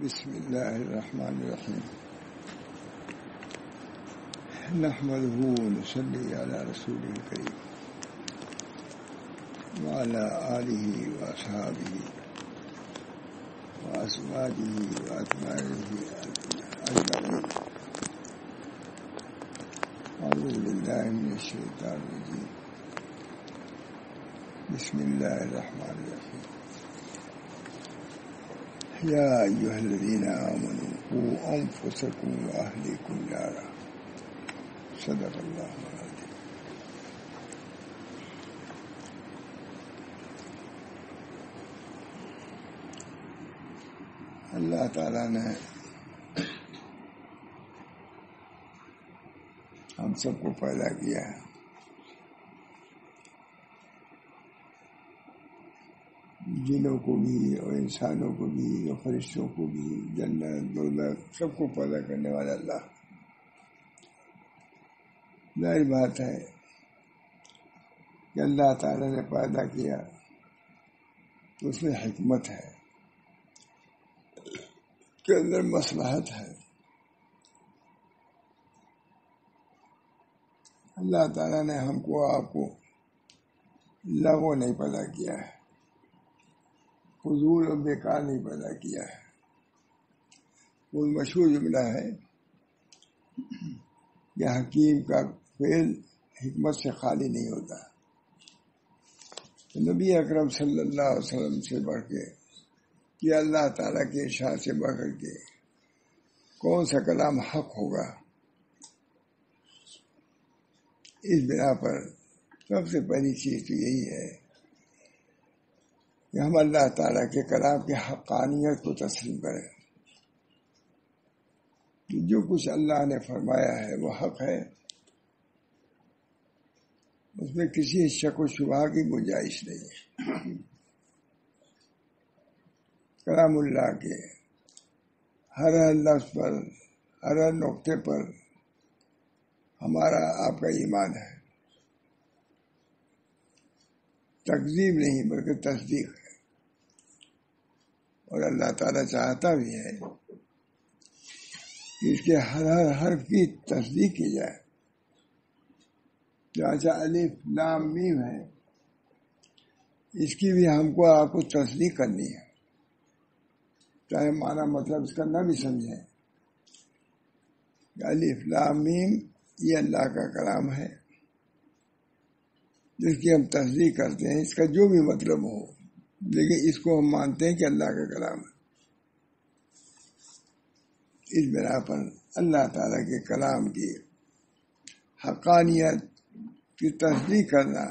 بسم الله الرحمن الرحيم. نحمده ونصلي على رسوله الكريم وعلى آله وأصحابه وأزواجه وأتباعه أجمعين. أعوذ بالله من الشيطان الرجيم. بسم الله الرحمن الرحيم. يا أيها الذين آمنوا قوا أنفسكم وأهليكم نارا. صدق الله العظيم. اللہ تعالیٰ نے ہم سب کو پیدا کیا ہے، جنوں کو بھی اور انسانوں کو بھی اور فرشتوں کو بھی، جنت دوزخ سب کو پیدا کرنے والا اللہ۔ ظاہر بات ہے کہ اللہ تعالیٰ نے پیدا کیا تو اس میں حکمت ہے، کے اندر مصلحت ہے۔ اللہ تعالیٰ نے ہم کو آپ کو لغو نہیں پیدا کیا ہے، فضول اور بیکار نہیں پیدا کیا ہے۔ وہ مشہور جملہ ہے کہ حکیم کا فعل حکمت سے خالی نہیں ہوتا۔ تو نبی اکرم صلی اللہ علیہ وسلم سے بڑھ کے کہ اللہ تعالیٰ کے ارشاد سے بڑھ کر کے کون سا کلام حق ہوگا، اس بنا پر سب سے پہلی چیز تو یہی ہے کہ ہم اللہ تعالیٰ کے کلام کی حقانیت کو تسلیم کریں۔ جو کچھ اللہ نے فرمایا ہے وہ حق ہے، اس میں کسی شک و شبہ کی گنجائش نہیں ہے۔ کلام اللہ کے ہر لفظ پر، ہر نقطے پر ہمارا آپ کا ایمان ہے، تکذیب نہیں بلکہ تصدیق ہے۔ اور اللہ تعالیٰ چاہتا بھی ہے کہ اس کے ہر حرف کی تصدیق کی جائے۔ جیسا الف لام میم ہے، اس کی بھی ہم کو آپ کو تصدیق کرنی ہے، چاہے معنی مطلب اس کا نہ بھی سمجھیں۔ الف لام میم یہ اللہ کا کلام ہے، جس کی ہم تصدیق کرتے ہیں، اس کا جو بھی مطلب ہو، لیکن اس کو ہم مانتے ہیں کہ اللہ کا کلام ہے۔ اس بنا پر اللہ تعالیٰ کے کلام کی حقانیت کی تصدیق کرنا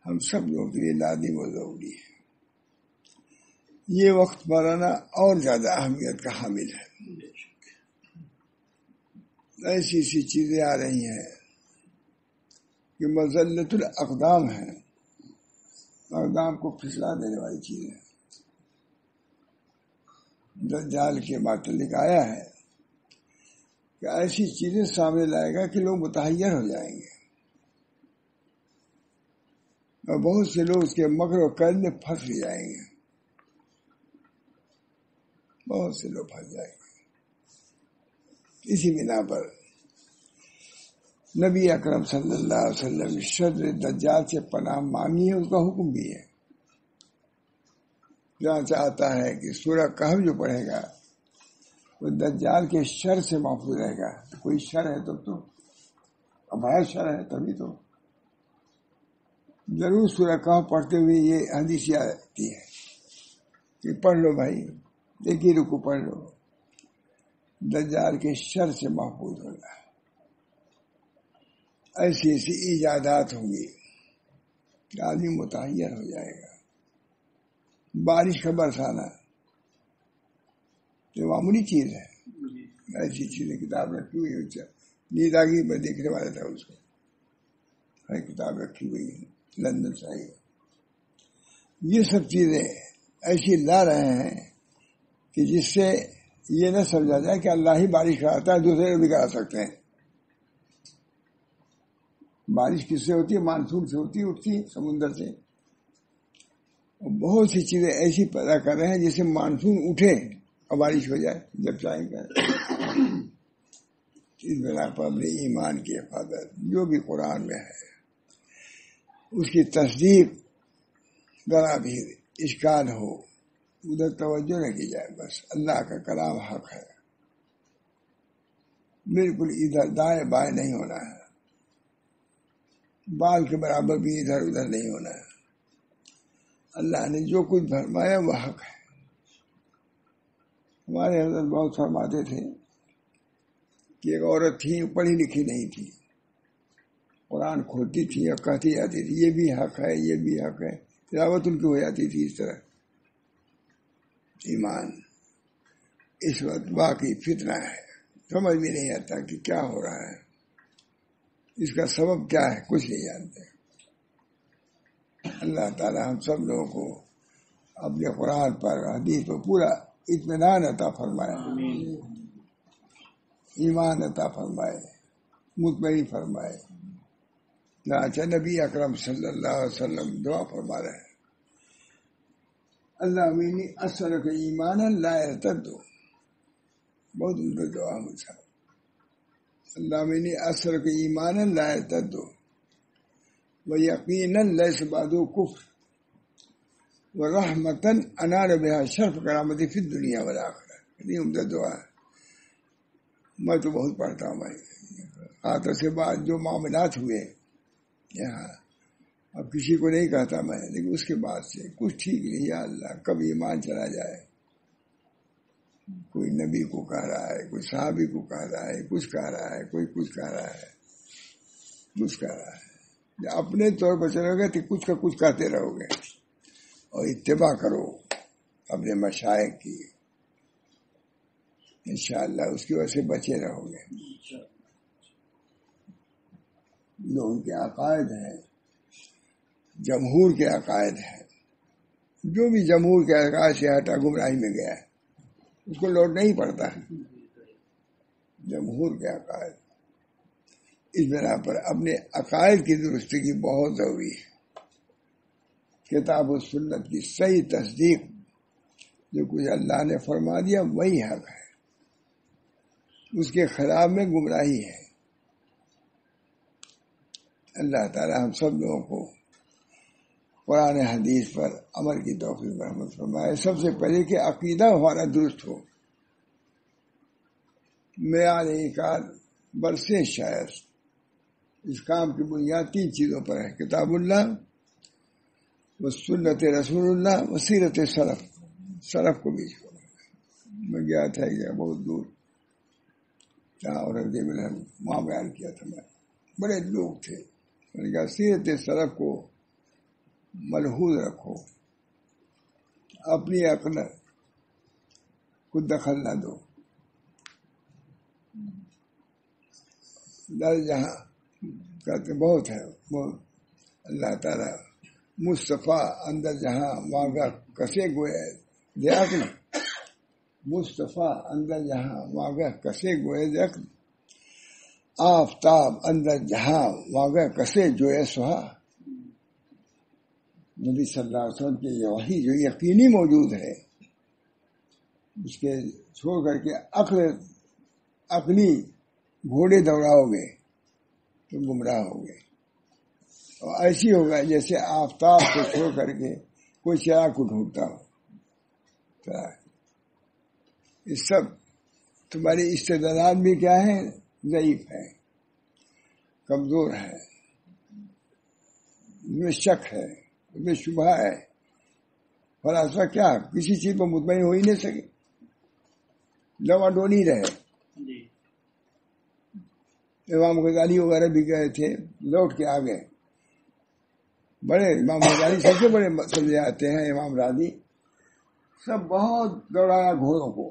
ہم سب لوگوں کے لیے لازم و ضروری ہے۔ یہ وقت مولانا اور زیادہ اہمیت کا حامل ہے۔ ایسی ایسی چیزیں آ رہی ہیں کہ مذلت الاقدام ہے، اقدام کو پھسلا دینے والی چیز ہے۔ دجال کے متعلق آیا ہے کہ ایسی چیزیں سامنے لائے گا کہ لوگ متحیر ہو جائیں گے، اور بہت سے لوگ اس کے مکر و قید میں پھنس جائیں گے، بہت سے لوگ پھنس جائیں گے۔ اسی بنا پر نبی اکرم صلی اللہ علیہ وسلم شر دجال سے پناہ مانگی ہے، اس کا حکم بھی ہے۔ جہاں چاہتا ہے کہ سورہ کہف جو پڑھے گا وہ دجال کے شر سے محفوظ رہے گا۔ کوئی شر ہے تب تو، اب بڑا شر ہے تبھی تو ضرور سورہ کہف پڑھتے ہوئے یہ حدیث آتی ہے کہ پڑھ لو بھائی، ایک ہی رکو پڑھ لو، دجال کے شر سے محفوظ ہوگا۔ ایسی ایسی ایجادات ہوں گی کہ آدمی متحیر ہو جائے گا۔ بارش کا برسانا یہ معمولی چیز ہے، ایسی چیزیں کتاب رکھی ہوئی ہے، نیند آ گئی میں دیکھنے والا تھا اس کو، ہر کتاب رکھی ہوئی ہے لندن سے آئی۔ یہ سب چیزیں ایسی لا رہے ہیں کہ جس سے یہ نہ سمجھا جائے کہ اللہ ہی بارش کراتا ہے، دوسرے بھی کرا سکتے ہیں۔ بارش کس سے ہوتی ہے؟ مانسون سے ہوتی ہے، اٹھتی ہے سمندر سے۔ اور بہت سی چیزیں ایسی پیدا کر رہے ہیں جس سے مانسون اٹھے اب بارش ہو جائے جب چاہیں گے. اس بنا پر اپنے ایمان کی حفاظت جو بھی قرآن میں ہے اس کی تصدیق ذرا بھی اشکال ہو ادھر توجہ نہ کی جائے. بس اللہ کا کلام حق ہے, بالکل ادھر دائیں بائیں نہیں ہونا ہے, بال کے برابر بھی ادھر ادھر نہیں ہونا ہے. اللہ نے جو کچھ فرمایا وہ حق ہے. ہمارے حضرت بہت فرماتے تھے کہ ایک عورت تھی پڑھی لکھی نہیں تھی, قرآن کھولتی تھی اور کہتی جاتی تھی یہ بھی حق ہے یہ بھی حق ہے, تلاوت ان کی ہو جاتی تھی اس طرح. ایمان اس وقت واقعی فتنہ ہے, سمجھ بھی نہیں آتا کہ کیا ہو رہا ہے, اس کا سبب کیا ہے کچھ نہیں جانتے. اللہ تعالی ہم سب لوگوں کو اپنے قرآن پر حدیث پر پورا اطمینان عطا فرمائے, ایمان عطا فرمائے, مطمئن فرمائے. چنانچہ نبی اکرم صلی اللہ علیہ وسلم دعا فرما رہے ہیں اللہ مینی اثر کے ایمان لا یرتد, بہت ان کا دعا مجھا. اللہ مینی اثر کے ایمان لا یرتد ویقینا لیس بعدہ کفر ورحمتا انال بہا شرف کرامتی فی الدنیا والآخرہ. یہ عمدہ دعا ہے, میں تو بہت پڑھتا ہوں. میں آتا سے بعد جو معاملات ہوئے یہاں اب کسی کو نہیں کہتا میں, لیکن اس کے بعد سے کچھ ٹھیک نہیں. یا اللہ کب ایمان چلا جائے, کوئی نبی کو کہہ رہا ہے, کوئی صحابی کو کہہ رہا ہے, کچھ کہہ رہا ہے, کوئی کچھ کہہ رہا ہے, کچھ کہہ رہا ہے. اپنے طور پر چلو گے تو کچھ کا کچھ کہتے رہو گے, اور اتباع کرو اپنے مشائخ کی, انشاءاللہ اس کی وجہ سے بچے رہو گے. جو ان کے عقائد ہیں جمہور کے عقائد ہیں, جو بھی جمہور کے عقائد سے ہٹا گمراہی میں گیا ہے اس کو لوٹ نہیں پڑتا ہے. جمہور کے عقائد, اس بنا پر اپنے عقائد کی درستگی بہت ضروری ہے. کتاب و سنت کی صحیح تصدیق, جو کچھ اللہ نے فرما دیا وہی حق ہے, اس کے خلاف میں گمراہی ہے. اللہ تعالی ہم سب لوگوں کو قرآن حدیث پر عمل کی توفیق رحمت فرمائے. سب سے پہلے کہ عقیدہ ہمارا درست ہو. معیار کار برسیں شاید اس کام کی بنیاد 3 چیزوں پر ہے, کتاب اللہ و سنت رسول اللہ و سیرت سلف. سلف کو بھی چھوڑا. میں گیا تھا بہت دور, جہاں اورنگزیب نے وہاں بیان کیا تھا. میں بڑے لوگ تھے, میں نے کہا سیرت سلف کو ملحوظ رکھو, اپنی عقل کو دخل نہ دو. در جہاں کہتے بہت ہے, بہت اللہ تعالیٰ مصطفیٰ اندر جہاں واگا کسے گوئے دے عقل, مصطفیٰ اندر جہاں واگا کسے گوئے دے عقل, آفتاب اندر جہاں واگا کسے جوئے سہا. نبی صلی اللہ علیہ وسلم کی یہ وحی جو یقینی موجود ہے, اس کے چھوڑ کر کے عقلی گھوڑے دوڑاؤ گے تو گمراہ ہو گے. اور ایسی ہوگا جیسے آفتاب کو چھوڑ کر کے کوئی چراغ کو ڈھونڈتا ہو. یہ سب تمہاری استدلال بھی کیا ہے, ضعیف ہے, کمزور ہے, اس میں شک ہے, اس میں شبہ ہے. فلاسفہ کیا کسی چیز پر مطمئن ہو ہی نہیں سکے, ڈوا ڈولی رہے. امام غزالی وغیرہ بھی گئے تھے, لوٹ کے آ گئے. بڑے امام غزالی سب سے بڑے سمجھے آتے ہیں, امام راضی, سب بہت دوڑایا گھوڑوں کو,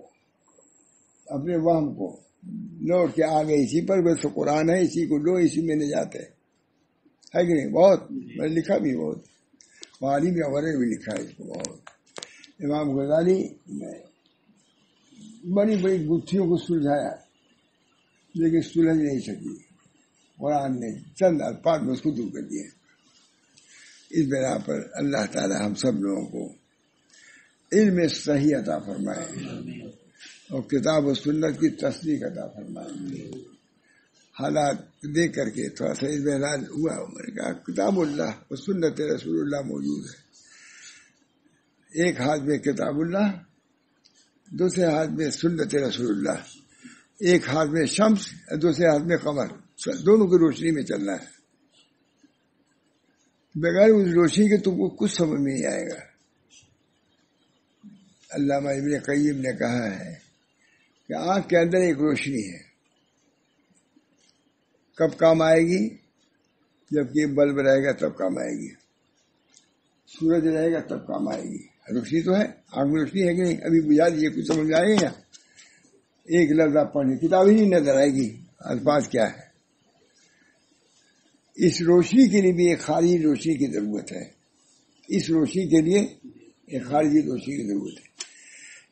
اپنے وہم کو, لوٹ کے آ گئے اسی پر. بس قرآن ہے, اسی کو لو, اسی میں نہیں جاتے ہے کہ نہیں. بہت میں نے لکھا بھی, بہت معالم وغیرہ بھی لکھا ہے اس کو بہت. امام غزالی نے بڑی بڑی گتھیوں کو سلجھایا, لیکن سلجھ نہیں سکی. قرآن نے چند الفاظ میں اس کو دور کر دیا. اس بنا پر اللہ تعالی ہم سب لوگوں کو علم صحیح عطا فرمائے, اور کتاب و سنت کی تصدیق عطا فرمائے. حالات دیکھ کر کے تھوڑا سا اطمینان ہوا. میں نے کہا کتاب اللہ اور سنت رسول اللہ موجود ہے. ایک ہاتھ میں کتاب اللہ، دوسرے ہاتھ میں سنت رسول اللہ. ایک ہاتھ میں شمس، دوسرے ہاتھ میں قمر، دونوں کی روشنی میں چلنا ہے. بغیر اس روشنی کے تم کو کچھ سمجھ میں نہیں آئے گا. علامہ ابن قیم نے کہا ہے کہ آنکھ کے اندر ایک روشنی ہے، کب کام آئے گی؟ جبکہ بلب رہے گا تب کام آئے گی، سورج رہے گا تب کام آئے گی. روشنی تو ہے، آنکھ میں روشنی ہے کہ نہیں؟ ابھی بجھا دیجیے، کچھ سمجھ میں آئے گا؟ ایک لفظ آپ پڑھیں، کتاب ہی نہیں نظر آئے گی الفاظ کیا ہے. اس روشنی کے لیے بھی ایک خارجی روشنی کی ضرورت ہے. اس روشنی کے لیے ایک خارجی روشنی کی ضرورت ہے.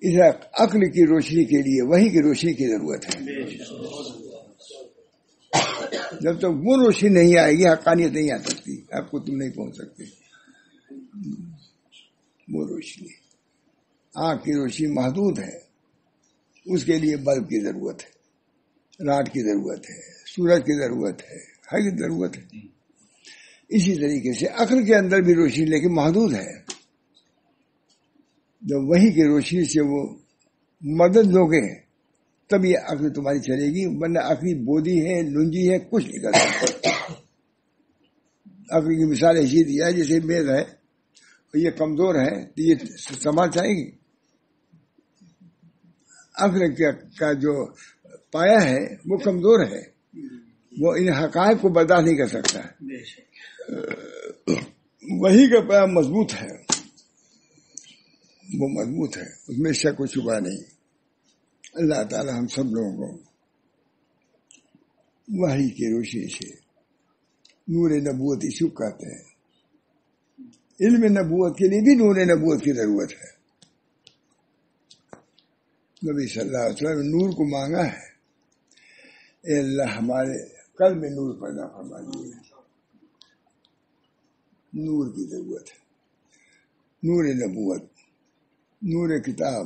اس عقل کی روشنی کے لیے وحی کی روشنی کی ضرورت ہے. جب تک وہ روشنی نہیں آئے گی حقانیت نہیں آ سکتی، آپ کو تم نہیں پہنچ سکتے. وہ روشنی، آنکھ کی روشنی محدود ہے، اس کے لیے بلب کی ضرورت ہے، راڈ کی ضرورت ہے، سورج کی ضرورت ہے، ہر کی ضرورت ہے. اسی طریقے سے عقل کے اندر بھی روشنی لیکن محدود ہے. جب وہی کی روشنی سے وہ مدد لوگے تب یہ عقل تمہاری چلے گی، ورنہ عقلی بودی ہے، لنجی ہے، کچھ نہیں کر سکتا. عقل کی مثال ایسی دی ہے جیسے میز ہے، یہ کمزور ہے تو یہ سنبھال جائے گی. عقل کا جو پایا ہے وہ کمزور ہے، وہ ان حقائق کو برداشت نہیں کر سکتا. وہی کا پایا مضبوط ہے، وہ مضبوط ہے، اس میں شک و شبہ نہیں. اللہ تعالی ہم سب لوگوں کو وحی کی روشنی سے نور نبوت ایشو کہتے ہیں. علم نبوت کے لیے بھی نور نبوت کی ضرورت ہے. نبی صلی اللہ علیہ وسلم نور کو مانگا ہے، اے اللہ ہمارے قلب میں نور پیدا فرما دیے. نور کی ضرورت ہے، نور نبوت، نور کتاب،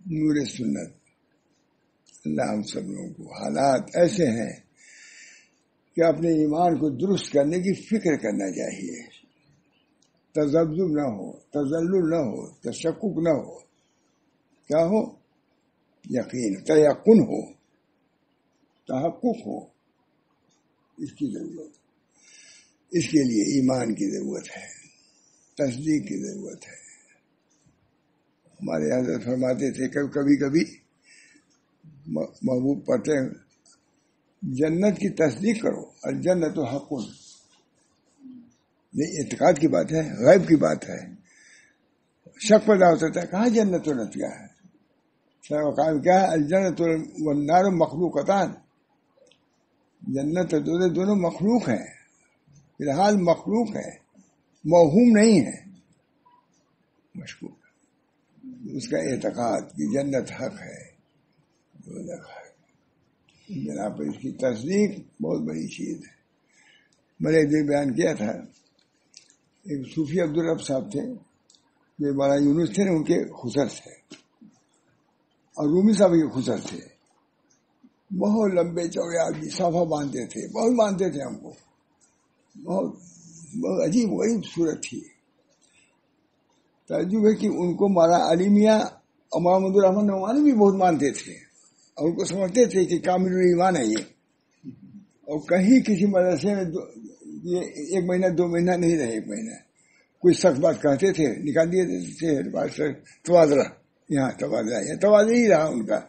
نور سنت. اللہ ہم سب لوگوں کو، حالات ایسے ہیں کہ اپنے ایمان کو درست کرنے کی فکر کرنا چاہیے. تذبذب نہ ہو، تذلل نہ ہو، تشکک نہ ہو. کیا ہو؟ یقین، تیقن ہو، تحقق ہو. اس کی ضرورت، اس کے لیے ایمان کی ضرورت ہے، تصدیق کی ضرورت ہے. ہمارے حضرت فرماتے تھے کبھی کبھی محبوب پڑھتے ہیں جنت کی تصدیق کرو، الجنت حق. یہ اعتقاد کی بات ہے، غیب کی بات ہے. شک پیدا ہوتا ہے کہاں جنت و نت کیا ہے؟ وقام کیا ہے؟ الجنت والنار مخلوقتان. جنت و دونوں مخلوق ہیں، فی الحال مخلوق ہے، موہوم نہیں ہے، مشکوک. اس کا اعتقاد کہ جنت حق ہے، بنا پر اس کی تصدیق بہت بڑی چیز ہے. میں نے ایک دن بیان کیا تھا، ایک صوفی عبدالرب صاحب تھے جو مولانا یونس تھے نا، ان کے خسر تھے، اور رومی صاحب کے خسر تھے. بہت لمبے چوڑے آدمی، صافہ باندھتے تھے، بہت باندھتے تھے ہم کو. بہت عجیب غریب صورت تھی. تعجب ہے کہ ان کو مولانا علی میاں اور محمد الرحمن نعمانی بھی بہت مانتے تھے، اور ان کو سمجھتے تھے کہ کامل ایمان ہے یہ. اور کہیں کسی مدرسے میں یہ 1 مہینہ 2 مہینہ نہیں رہے. 1 مہینہ کوئی سخت بات کہتے تھے، نکال دیے تھے. تبادلہ، یہاں تبادلہ، یہ تبادلہ ہی رہا ان کا.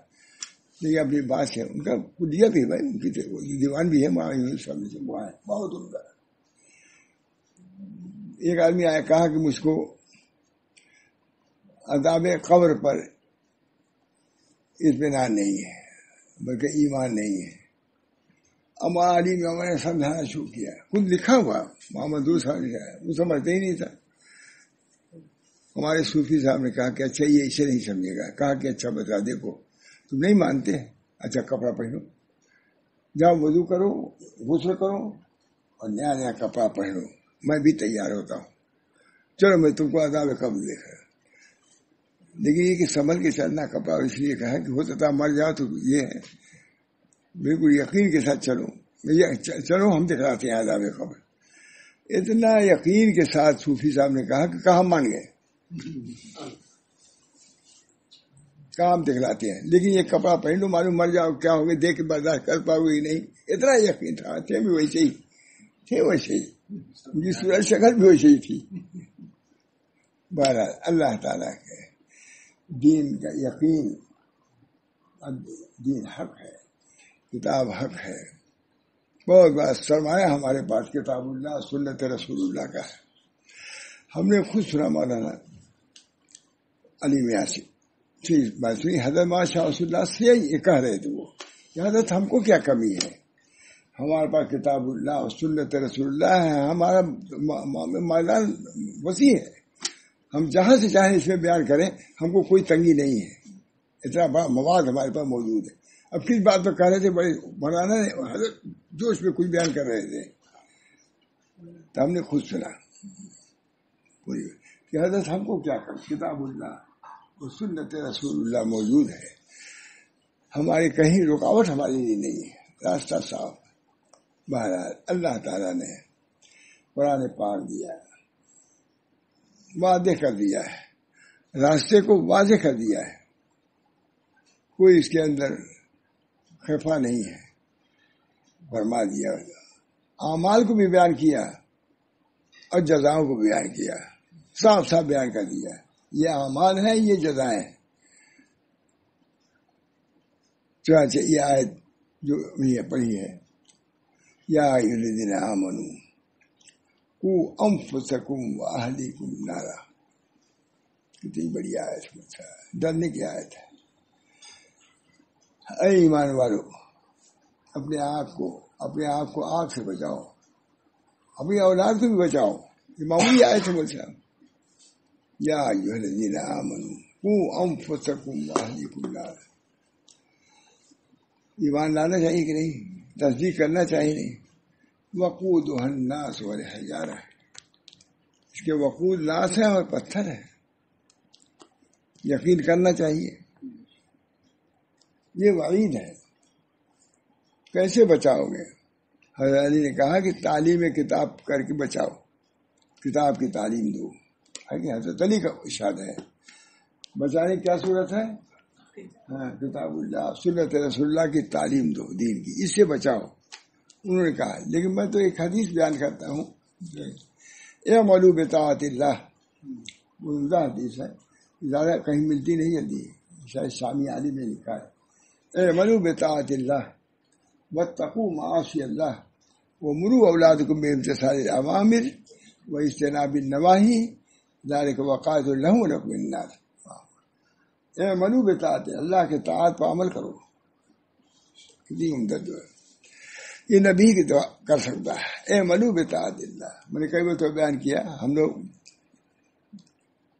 لیکن اپنی بات ہے، ان کا کلیہ بھی بھائی، ان کی دیوان بھی ہے بہت. ان کا ایک آدمی آیا، کہا کہ مجھ کو عذاب قبر پر اطمینان نہیں ہے بلکہ ایمان نہیں ہے. اب علی میں نے سمجھانا شروع کیا، خود لکھا ہوا محمد دوسرا لکھا ہے، وہ سمجھتے ہی نہیں تھا. ہمارے صوفی صاحب نے کہا کہ اچھا یہ اسے نہیں سمجھے گا. کہا کہ اچھا بتا، دیکھو تم نہیں مانتے، اچھا کپڑا پہنو، جاؤ وضو کرو، غسل کرو، اور نیا نیا کپڑا پہنو، میں بھی تیار ہوتا ہوں. چلو میں تم کو عذاب قبر دیکھ رہا. لیکن یہ کہ سنبھل کے چلنا کپڑا اس لیے کہا کہ ہوتا تھا مر جاؤ تو یہ ہے بالکل یقین کے ساتھ چلو ہم دکھلاتے ہیں عذاب قبر. اتنا یقین کے ساتھ صوفی صاحب نے کہا کہ کہاں مان گئے, کام دکھلاتے ہیں. لیکن یہ کپڑا پہن لو معلوم مر جاؤ کیا ہوگا, دیکھ کے برداشت کر پاؤ گی نہیں, اتنا یقین تھا. تھے بھی ویسے ہی تھے, ویسے ہی ان کی صورت شکل بھی ویسے ہی تھی. بہرحال اللہ تعالیٰ کے دین کا یقین, دین حق ہے, کتاب حق ہے. بہت بڑا سرمایہ ہمارے پاس کتاب اللہ سنت رسول اللہ کا ہے. ہم نے خود سنا مولانا علی میاں سے بات سنی, حضرت مولانا شاہ رسول اللہ سے یہ کہہ رہے تھے وہ کہ حضرت ہم کو کیا کمی ہے, ہمارے پاس کتاب اللہ اور سنت رسول اللہ ہے, ہمارا میدان وسیع ہے, ہم جہاں سے چاہیں اس میں بیان کریں, ہم کو کوئی تنگی نہیں ہے, اتنا بڑا مواد ہمارے پاس موجود ہے. اب کس بات پہ کہہ رہے تھے, بڑے مولانا نے حضرت جوش میں کچھ بیان کر رہے تھے, تو ہم نے خود سنا پوری کہ حضرت ہم کو کیا کر, کتاب اللہ اور سنت رسول اللہ موجود ہے, ہماری کہیں رکاوٹ ہمارے لیے نہیں ہے, راستہ صاف. بہرحال اللہ تعالیٰ نے قرآن پاک دیا ہے, واضح کر دیا ہے, راستے کو واضح کر دیا ہے, کوئی اس کے اندر خفا نہیں ہے. فرما دیا, اعمال کو بھی بیان کیا اور جزاؤں کو بیان کیا, صاف صاف بیان کر دیا. یہ اعمال ہیں, یہ جزائیں ہیں. چنانچہ یہ آیت جو پڑھی ہے, یا ایھا الذین آمنوا قوا انفسکم واہلیکم نارا, کتنی بڑی آیت ہے, ڈرنے کی آیت ہے. اے ایمان والو, اپنے آپ کو آگ سے بچاؤ, اپنی اولاد کو بھی بچاؤ. یہ معمولی آیت ہے مول صاحب. یا ایھا الذین آمنوا قوا انفسکم واہلیکم نارا. ایمان لانا چاہیے کہ نہیں, تصدیق کرنا چاہیے نہیں. وقودھا الناس والحجارہ, اس کے وقود ناس ہے اور پتھر ہے, یقین کرنا چاہیے. یہ وعید ہے. کیسے بچاؤ گے؟ حضرت علی نے کہا کہ تعلیم کتاب کر کے بچاؤ, کتاب کی تعلیم دو. ہے کہ حضرت علی کا ارشاد ہے, بچانے کی کیا صورت ہے؟ ہاں, کتاب اللہ سنت رسول اللہ کی تعلیم دو, دین کی, اس سے بچاؤ. انہوں نے کہا لیکن میں تو ایک حدیث بیان کرتا ہوں, اعملوا بطاعت اللہ, وہ حدیث ہے, زیادہ کہیں ملتی نہیں جلدی, شاید شامی علی میں لکھا ہے. اعملوا بطاعت اللہ واتقوا معاصی اللہ ومروا اولادکم بامتثال الاوامر واجتناب النواہی ذلک وقایۃ لهم ولکم من النار. اعملوا بطاعت اللہ کے طاعت پر عمل کرو. کتنی عمدہ دعا, یہ نبی کی دعا کر سکتا ہے. اعملوا بطاعت اللہ. میں نے کئی بار بیان کیا, ہم لوگ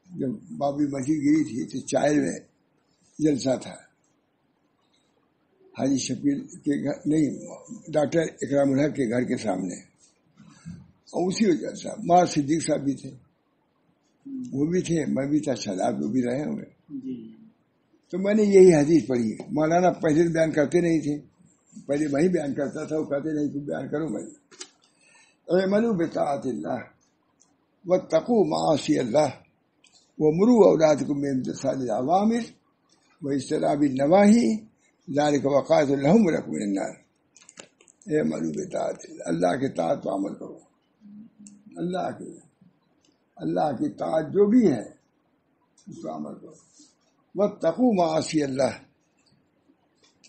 جب بابری مسجد گری تھی تو چائل میں جلسہ تھا, حاجی شکیل کے گھر نہیں, ڈاکٹر اکرام الحق کے گھر کے سامنے, اور اسی وجہ سے ماں صدیق صاحب بھی تھے, وہ بھی تھے, میں بھی تھا, شاداب وہ بھی رہے ہوں گے. تو میں نے یہی حدیث پڑھی. مولانا پہلے بیان کرتے نہیں تھے, پہلے وہی بیان کرتا تھا, وہ کہتے نہیں تو بیان کروں میں. اعملوا بطاعت اللہ واتقوا معاصی اللہ ومروا اولادکم بامتثال الاوامر واجتناب النواہی ذلک وقایۃ لهم ولکم من النار. اعملوا بطاعت اللہ, اللہ کے طاعت پر عمل کرو. اللہ کی طاعت جو بھی ہے اس پر عمل کرو. واتقوا معاصی اللہ,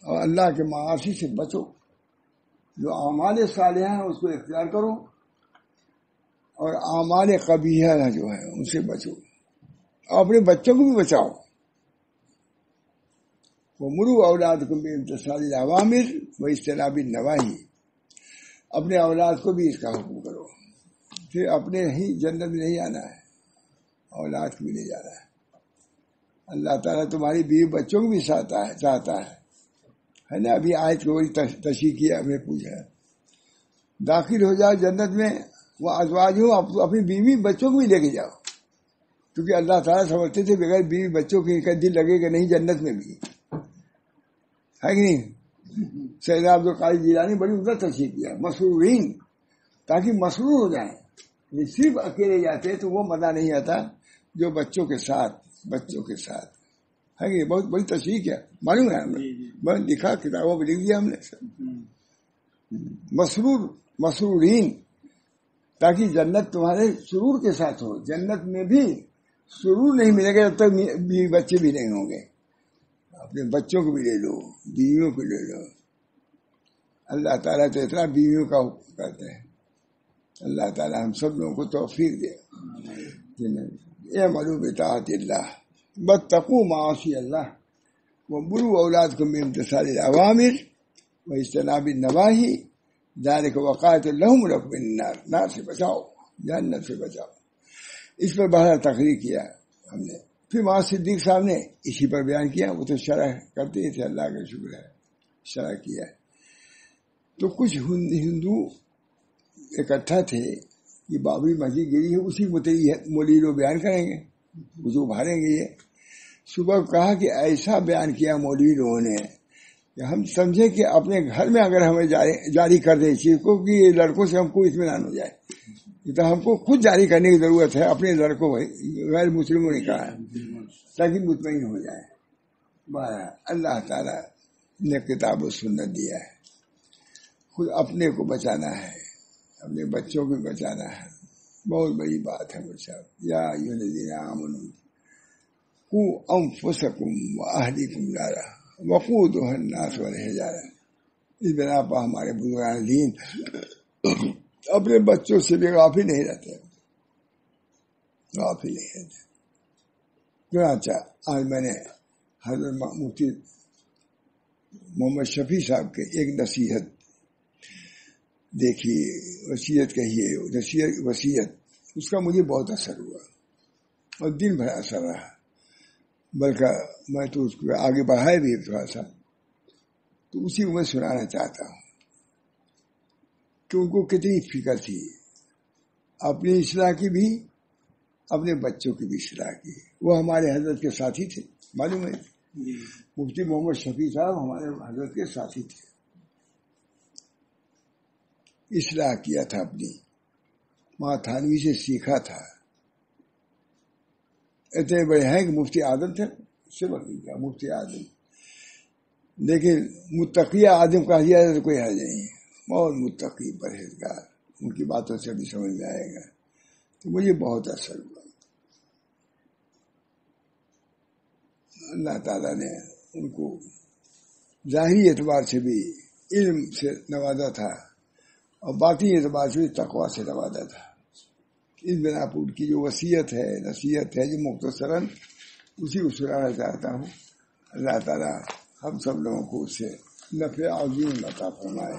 اور اللہ کے معاصی سے بچو. جو اعمال صالحہ ہیں اس کو اختیار کرو, اور اعمال قبیحہ جو ہیں ان سے بچو, اور اپنے بچوں کو بھی بچاؤ. ومروا اولادکم بامتثال الاوامر واجتناب النواہی, اپنے اولاد کو بھی اس کا حکم کرو. پھر اپنے ہی جنت میں نہیں آنا ہے, اولاد کو بھی لے جانا ہے. اللہ تعالیٰ تمہاری بیوی بچوں کو بھی چاہتا ہے نا. ابھی آیت کو تشریح کیا, ہمیں پوچھا داخل ہو جاؤ جنت میں, وہ ازواج ہو, اپنی بیوی بچوں کو بھی لے کے جاؤ, کیونکہ اللہ تعالیٰ سمجھتے تھے بغیر بیوی بچوں کے ان کا دل لگے گا نہیں جنت میں بھی، ہے کہ نہیں؟ سیدنا عبد القادر جیلانی بڑی عمدہ تشریح کیا، مسرورین، تاکہ مسرور ہو جائیں. صرف اکیلے جاتے تو وہ مزہ نہیں آتا جو بچوں کے ساتھ ہے کہ بہت بڑی تشریح کیا، معلوم ہے ہمیں لکھا، کتابوں میں لکھ دیا ہم نے. مسرورین، تاکہ جنت تمہارے سرور کے ساتھ ہو. جنت میں بھی سرور نہیں ملے گا جب تک بیوی بچے بھی نہیں ہوں گے. اپنے بچوں کو بھی لے لو، بیویوں کو لے لو. اللہ تعالیٰ تو اتنا بیویوں کا حکم کرتے ہیں. اللہ تعالیٰ ہم سب لوگوں کو توفیق دے. اعملوا بطاعت اللہ واتقوا معاصی اللہ ومروا اولادکم بامتثال الاوامر واجتناب النواہی ذالک وقایۃ لہم من النار. نار سے بچاؤ، جنت سے بچاؤ. اس پر بہرحال تقریر کیا ہم نے. پھر وہاں صدیق صاحب نے اسی پر بیان کیا. وہ تو شرح کرتے تھے، اللہ کا شکر ہے شرح کیا. تو کچھ ہندو اکٹھا تھے کہ بابری مسجد گری ہے، اسی مولوی لوگ بیان کریں گے، وضو ابھاریں گے. یہ صبح کہا کہ ایسا بیان کیا مولوی لوگوں نے کہ ہم سمجھے کہ اپنے گھر میں اگر ہمیں جاری کر دیں چیز کو کہ یہ لڑکوں سے ہم کو اطمینان ہو جائے، تو ہم کو خود جاری کرنے کی ضرورت ہے اپنے لڑکوں، غیر مسلموں نے کہا، تاکہ مطمئن ہو جائے. اللہ تعالیٰ نے کتاب و سنت دیا ہے، خود اپنے کو بچانا ہے، اپنے بچوں کو بچانا ہے. بہت بڑی بات ہے بچہ. یا ایھا الذین آمنوا قوا انفسکم واہلیکم نارا وقودھا الناس والحجارہ. اس بنا پر ہمارے بزرگان دین اپنے بچوں سے بھی غافل نہیں رہتے. چنانچہ آج میں نے حضرت مفتی محمد شفیع صاحب کے ایک نصیحت دیکھی، وصیت کہیے، وصیت، اس کا مجھے بہت اثر ہوا اور دن بھر اثر رہا. بلکہ میں تو اس کو آگے بڑھائے بھی تھوڑا سا، تو اسی کو میں سنانا چاہتا ہوں کہ ان کو کتنی فکر تھی اپنی اصلاح کی بھی، اپنے بچوں کی بھی اصلاح کی. وہ ہمارے حضرت کے ساتھی تھے، معلوم ہے. مفتی محمد شفیع صاحب ہمارے حضرت کے ساتھی تھے. اصلاح کیا تھا اپنی، ماں تھانوی سے سیکھا تھا. اتنے بڑے ہیں کہ مفتی اعظم تھے، اس سے کیا مفتی اعظم. لیکن متقیہ آدم کہا جائے تو کوئی ہے نہیں، بہت متقی پرہیزگار. ان کی باتوں سے بھی سمجھ میں آئے گا. تو مجھے بہت اثر ہوا. اللہ تعالیٰ نے ان کو ظاہری اعتبار سے بھی علم سے نوازا تھا اور باطنی اعتبار سے بھی تقویٰ سے نوازا تھا. اس بنا پر ان کی جو وصیت ہے، نصیحت ہے، جو مختصراً اسی کو سنانا چاہتا ہوں. اللہ تعالیٰ ہم سب لوگوں کو اس سے نفع عظیم عطا فرمائے.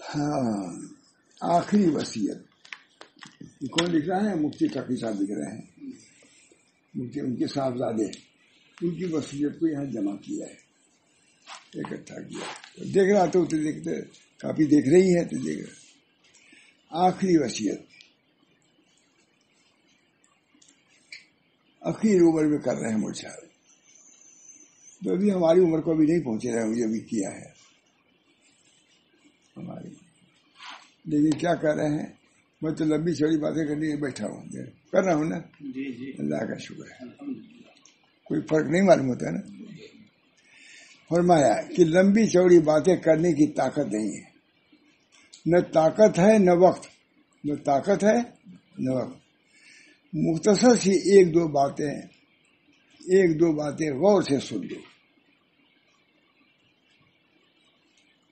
ہاں، آخری وصیت کون لکھ رہا ہے؟ مفتی تقی صاحب لکھ رہے ہیں. مفتی ان کے صاحبزادے ان کی وصیت کو یہاں جمع کیا ہے، اکٹھا کیا. دیکھ رہا تو دیکھتے، کافی دیکھ رہی ہے تو دیکھ رہا. آخری وصیت آخری عمر میں کر رہے ہیں مجھ صاحب. تو ابھی ہماری عمر کو ابھی نہیں پہنچے رہے، مجھے ابھی کیا ہے ہماری. لیکن کیا کر رہے ہیں، میں تو لمبی چوڑی باتیں کرنے بیٹھا ہوں، کر رہا ہوں نا. اللہ کا شکر ہے، کوئی فرق نہیں معلوم ہوتا ہے نا. فرمایا کہ لمبی چوڑی باتیں کرنے کی طاقت نہیں ہے، نہ طاقت ہے نہ وقت، نہ طاقت ہے نہ وقت. مختصر سی ایک دو باتیں غور سے سن لو.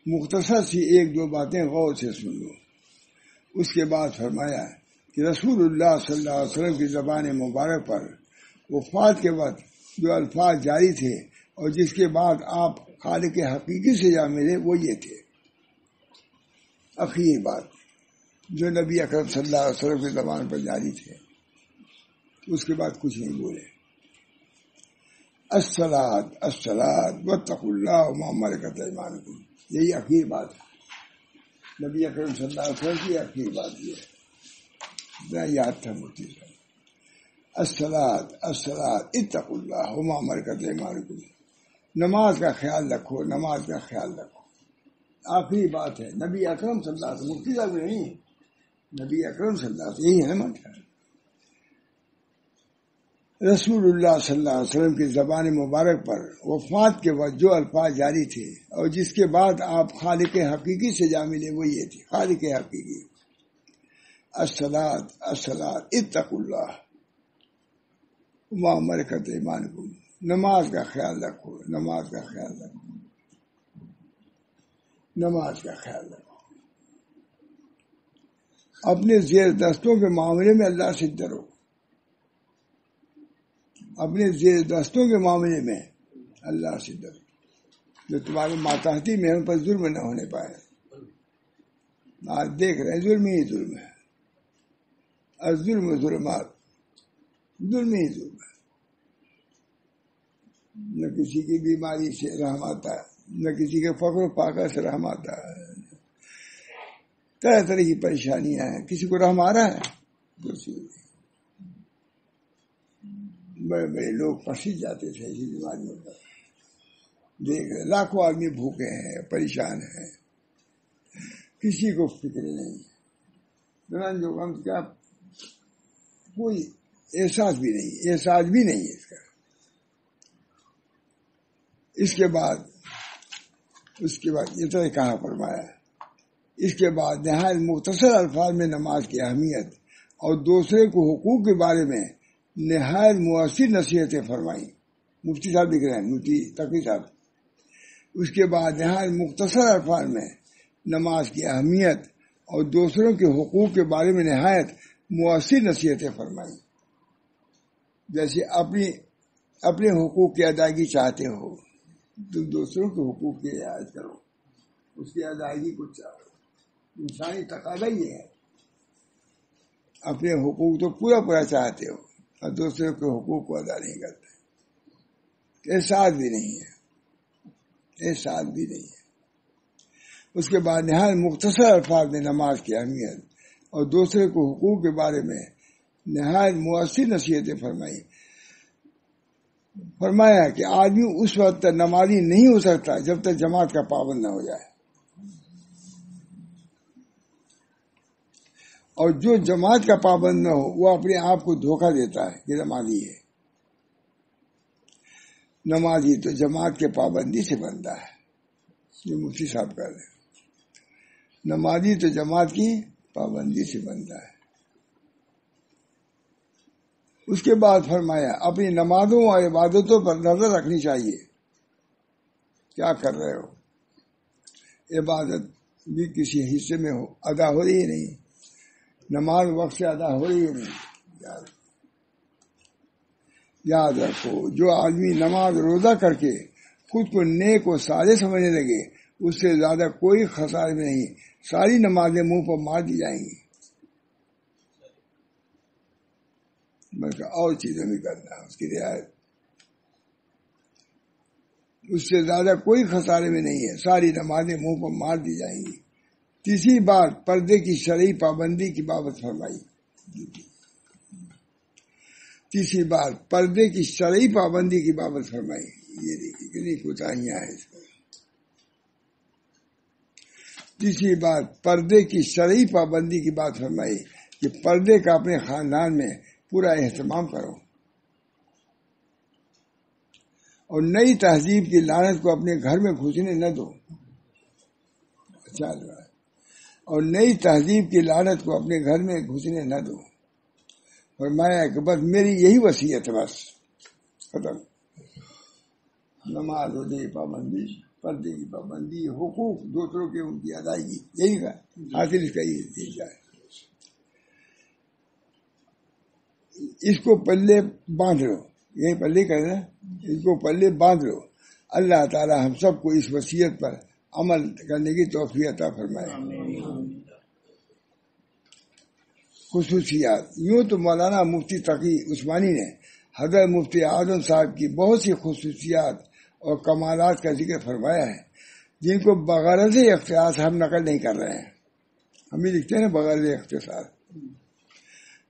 مختصر سی ایک دو باتیں غور سے سن لو. اس کے بعد فرمایا کہ رسول اللہ صلی اللہ علیہ وسلم کی زبان مبارک پر وفات کے وقت جو الفاظ جاری تھے اور جس کے بعد آپ خالق حقیقی سے جا ملے، وہ یہ تھے. آخری بات جو نبی اکرم صلی اللہ علیہ وسلم کی زبان پر جاری تھے، اس کے بعد کچھ نہیں بولے. الصلاۃ واتقوا اللہ وما ملکت ایمانکم. یہی آخری بات ہے. نبی اکرم صلی اللہ علیہ وسلم کی آخری بات یہ ہے، یاد تھا مفتی صاحب، الصلاۃ الصلاۃ اتقوا اللہ وما ملکت ایمانکم، نماز کا خیال رکھو، نماز کا خیال رکھو، آخری بات ہے نبی اکرم صلی اللہ علیہ وسلم، مفتی صاحب نہیں، نبی اکرم صلی اللہ علیہ وسلم، یہی ہے نا مطلب رسول اللہ صلی اللہ علیہ وسلم کی زبان مبارک پر وفات کے وقت جو الفاظ جاری تھے اور جس کے بعد آپ خالق حقیقی سے جا ملے وہ یہ تھے، خالق حقیقی، الصلاۃ الصلاۃ اتقوا اللہ وما ملکت ایمانکم، نماز کا خیال رکھو، نماز کا خیال رکھو، نماز کا خیال رکھو، اپنے زیر دستوں کے معاملے میں اللہ سے ڈرو، اپنے زیر دستوں کے معاملے میں اللہ سے ڈرو، جو تمہارے ماتحتی محرم پر ظلم نہ ہونے پائے۔ آج دیکھ رہے ہیں ظلم ہی ظلم ہے، الظلم ظلمات، ظلم ہی ظلم ہے، نہ کسی کی بیماری سے رحم آتا ہے، نہ کسی کے فقر و فاقہ سے رحم آتا ہے، طرح طرح کی پریشانیاں ہیں، کسی کو رحم آ رہا ہے؟ بڑے بڑے لوگ پھنس جاتے تھے ایسی بیماریوں پر، دیکھ رہے لاکھوں آدمی بھوکے ہیں، پریشان ہیں، کسی کو فکر نہیں، جو غم کا کوئی احساس بھی نہیں ہے اس کا۔ اس کے بعد یہ طرح کہا فرمایا، اس کے بعد نہایت مختصر الفاظ میں نماز کی اہمیت اور دوسرے کو حقوق کے بارے میں نہایت مؤثر نصیحتیں فرمائیں۔ مفتی صاحب لکھ رہے ہیں، مفتی تقی صاحب، اس کے بعد نہایت مختصر الفاظ میں نماز کی اہمیت اور دوسروں کے حقوق کے بارے میں نہایت مؤثر نصیحتیں فرمائیں۔ جیسے اپنے حقوق کی ادائیگی چاہتے ہو تو دوسروں کے حقوق کی رعایت کرو، اس کی ادائیگی کو چاہو، انسانی تقاضا یہ ہے۔ اپنے حقوق تو پورا چاہتے ہو اور دوسروں کے حقوق کو ادا نہیں کرتے، احساس بھی نہیں ہے۔ اس کے بعد نہایت مختصر الفاظ میں نماز کی اہمیت اور دوسرے کو حقوق کے بارے میں نہایت مؤثر نصیحتیں فرمایا کہ آدمی اس وقت تک نمازی نہیں ہو سکتا جب تک جماعت کا پابند نہ ہو جائے، اور جو جماعت کا پابند نہ ہو وہ اپنے آپ کو دھوکہ دیتا ہے کہ نمازی ہے۔ نمازی تو جماعت کے پابندی سے بنتا ہے، یہ مفتی صاحب کہہ رہے ہیں، نمازی تو جماعت کی پابندی سے بنتا ہے۔ اس کے بعد فرمایا اپنی نمازوں اور عبادتوں پر نظر رکھنی چاہیے، کیا کر رہے ہو؟ عبادت بھی کسی حصے میں ادا ہو رہی نہیں، نماز وقت سے ادا ہو رہی نہیں۔ یاد رکھو، جو آدمی نماز روزہ کر کے خود کو نیک و صالح سمجھنے لگے اس سے زیادہ کوئی خسارے میں نہیں، ساری نمازیں منہ پر مار دی جائیں گی، بلکہ اور چیزیں بھی کرنا اس کی رعایت، اس سے زیادہ کوئی خسارے میں نہیں ہے، ساری نمازیں منہ پر مار دی جائیں گی۔ تیسری بات پردے کی شرعی پابندی کی بابت فرمائی، تیسری بات پردے کی شرعی پابندی کی بابت فرمائی، یہ کتنی کوتاہیاں ہیں اس میں۔ تیسری بات پردے کی شرعی پابندی کی بات فرمائی کہ پردے کا اپنے خاندان میں پورا اہتمام کرو، اور نئی تہذیب کی لعنت کو اپنے گھر میں گھسنے نہ دو، اور نئی تہذیب کی لعنت کو اپنے گھر میں گھسنے نہ دو۔ فرمایا کہ بس میری یہی وصیت ہے، بس ختم۔ نماز روزے کی پابندی، پردے کی پابندی، حقوق دوسروں کے ان کی ادائیگی، یہی کا حاصل اس کا یہ جائے۔ اس کو پلے باندھ لو، یہی پلے کہنا، اس کو پلے باندھ لو۔ اللہ تعالی ہم سب کو اس وصیت پر عمل کرنے کی توفیق عطا فرمائے۔ خصوصیات، یوں تو مولانا مفتی تقی عثمانی نے حضرت مفتی اعظم صاحب کی بہت سی خصوصیات اور کمالات کا ذکر فرمایا ہے، جن کو بغرض اختصاص ہم نقل نہیں کر رہے ہیں۔ ہم بھی لکھتے ہیں بغیر اختصار.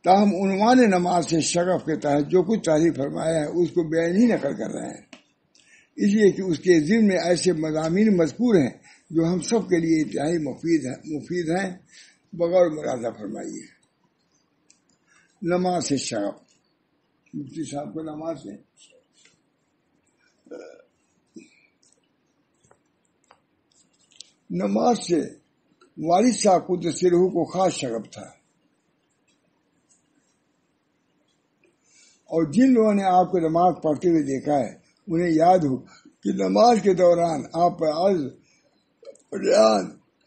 تاہم عنوان نماز سے شغف کے تحت جو کچھ تعریف فرمایا ہے اس کو بیان ہی نقل کر رہے ہیں، اس لیے کہ اس کے ضمن میں ایسے مضامین مذکور ہیں جو ہم سب کے لیے انتہائی مفید ہیں. بغیر مراحلہ فرمائیے. نماز سے شغف، مفتی صاحب کو نماز سے والد صاحب قدس روح کو خاص شغف تھا، اور جن لوگوں نے آپ کو نماز پڑھتے ہوئے دیکھا ہے انہیں یاد ہو کہ نماز کے دوران آپ پر عرض، ریان،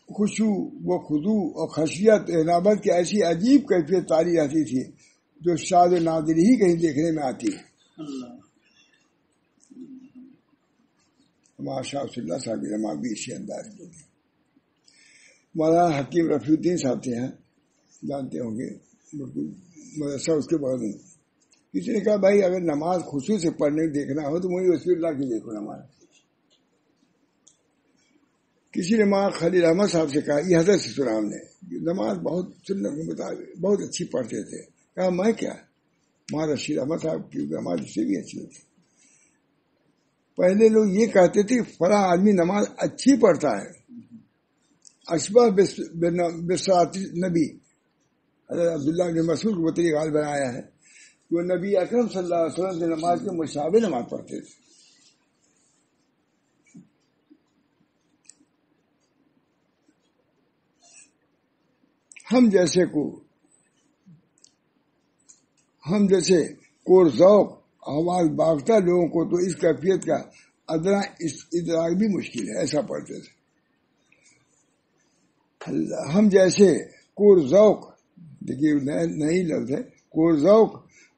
خشوع و خضوع اور خشیت انابت کی ایسی عجیب کیفیت طاری رہتی تھی جو شاذ و نادر ہی کہیں دیکھنے میں آتی ہے. ہمارا شاہ صلی اللہ صاحب کی نماز بھی اسی انداز کی تھی. مولانا حکیم رفیع الدین صاحب تھے، جانتے ہوں گے، مدرسہ اس کے بعد کسی نے کہا بھائی اگر نماز خشوع سے پڑھنے دیکھنا ہو تو مجھے رسول اللہ کی دیکھو نماز. کسی نے ماں خلیل احمد صاحب سے کہا، یہ حضرت سے سنا ہم نے، نماز بہت سنت کے مطابق بہت اچھی پڑھتے تھے. کہا میں کیا، ماں رشید احمد صاحب کی نماز اس سے بھی اچھی ہوتی. پہلے لوگ یہ کہتے تھے فلاں آدمی نماز اچھی پڑھتا ہے، اشبہ بصراط نبی. حضرت عبداللہ بن مسعود کو بطری غال بنایا ہے، وہ نبی اکرم صلی اللہ علیہ وسلم کی نماز کے مشابہ نماز پڑھتے تھے. ہم جیسے کور ذوق آواز باختہ لوگوں کو تو اس کیفیت کا ادنا ادراک بھی مشکل ہے، ایسا پڑھتے تھے. ہم جیسے کور ذوق، دیکھیے نئی لفظ ہے، کور ذوق